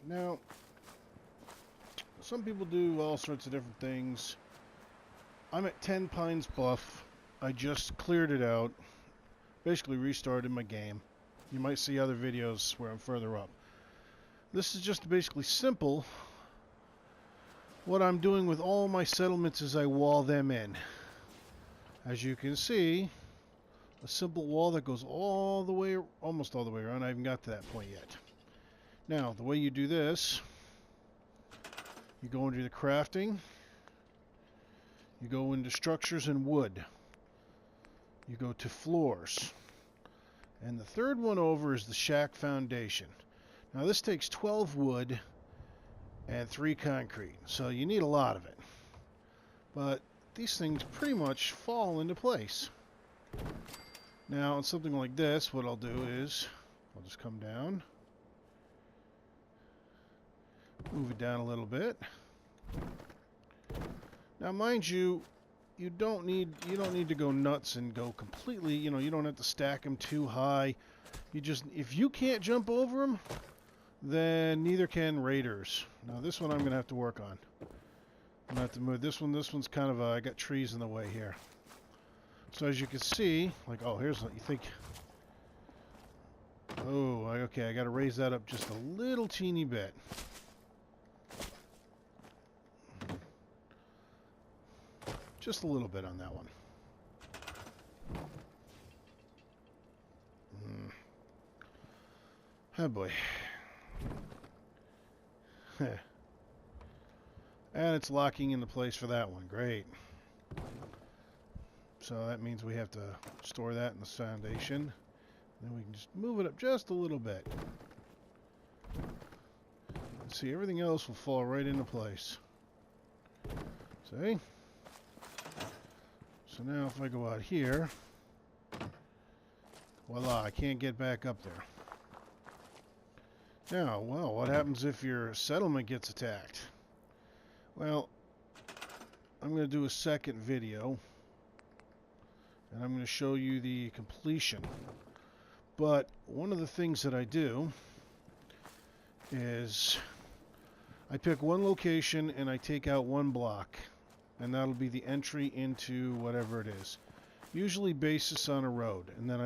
Now, some people do all sorts of different things. I'm at 10 Pines Bluff. I just cleared it out. Basically restarted my game. You might see other videos where I'm further up. This is just basically simple. What I'm doing with all my settlements is I wall them in. As you can see, a simple wall that goes all the way, almost all the way around. I haven't got to that point yet. Now, the way you do this, you go into the crafting, you go into structures and wood, you go to floors, and the third one over is the shack foundation. Now this takes 12 wood and 3 concrete, so you need a lot of it. But these things pretty much fall into place. Now on something like this, what I'll do is I'll just come down, move it down a little bit. Now mind you, you don't need to go nuts and go completely, you don't have to stack them too high. You just, if you can't jump over them, then neither can raiders. Now this one I'm going to have to work on. I'm going to have to move this one. This one's kind of I got trees in the way here. So as you can see, like, oh, here's what you think. Oh, okay, I got to raise that up just a little teeny bit. Just a little bit on that one. Oh boy. And it's locking into place for that one. Great. So that means we have to store that in the foundation. Then we can just move it up just a little bit. See, everything else will fall right into place. See? So now if I go out here, voila, I can't get back up there. Now, well, what happens if your settlement gets attacked? Well, I'm going to do a second video, and I'm going to show you the completion. But one of the things that I do is I pick one location and I take out one block, and that'll be the entry into whatever it is. Usually basis on a road, and then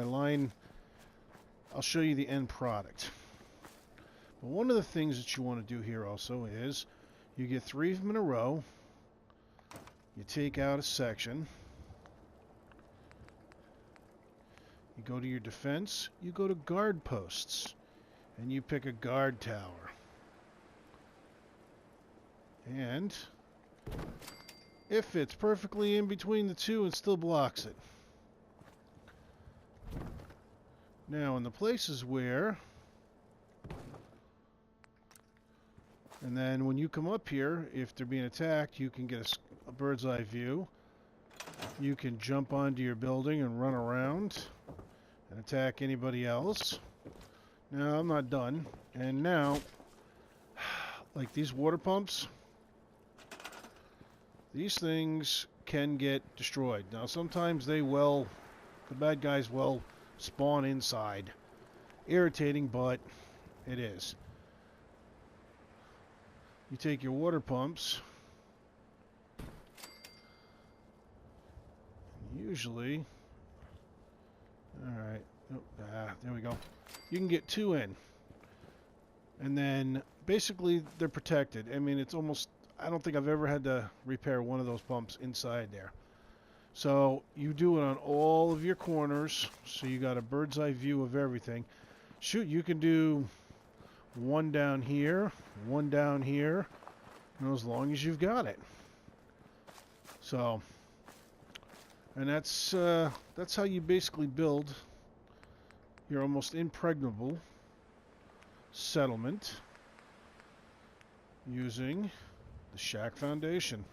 I'll show you the end product. But one of the things that you want to do here also is you get 3 of them in a row, you take out a section, you go to your defense, you go to guard posts, and you pick a guard tower. And it fits perfectly in between the two and still blocks it. Now in the places where, and then when you come up here, if they're being attacked, you can get a bird's eye view. You can jump onto your building and run around and attack anybody else. Now I'm not done. And now, like these water pumps, these things can get destroyed. Now sometimes the bad guys will spawn inside. Irritating, but it is. You take your water pumps. Usually, alright, there we go. You can get 2 in. And then, basically, they're protected. I mean, it's almost, I don't think I've ever had to repair one of those pumps inside there. So, you do it on all of your corners, so you got a bird's eye view of everything. Shoot, you can do one down here, one down here, as long as you've got it. So, and that's how you basically build your almost impregnable settlement using the shack foundation.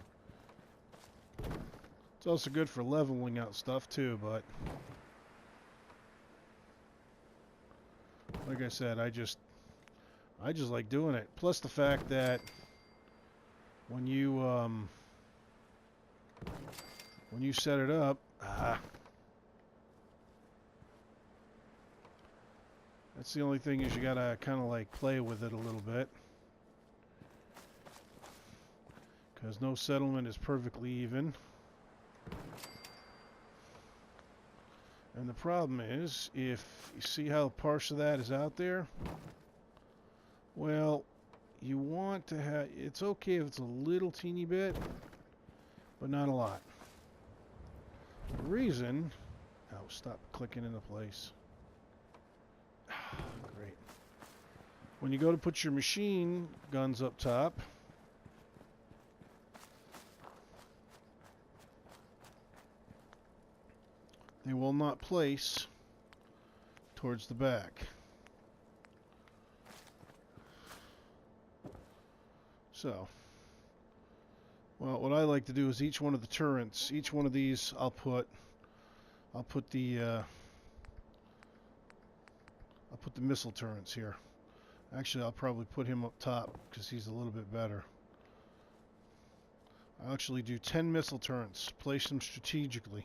It's also good for leveling out stuff too, but like I said, I just like doing it. Plus the fact that when you set it up, that's the only thing is you gotta kind of like play with it a little bit. because no settlement is perfectly even. And the problem is, if you see how part of that is out there, well, you want to have, it's okay if it's a little teeny bit, but not a lot. The reason, oh, stop clicking into place. Great. When you go to put your machine guns up top, they will not place towards the back. So, well, what I like to do is each one of the turrets, each one of these, I'll put the missile turrets here. Actually, I'll probably put him up top because he's a little bit better. I'll actually do 10 missile turrets, place them strategically,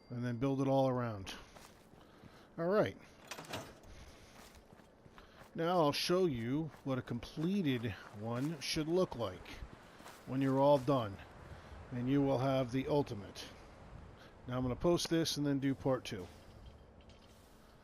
and then build it all around. Alright. Now I'll show you what a completed one should look like when you're all done. And you will have the ultimate. Now I'm going to post this and then do part 2.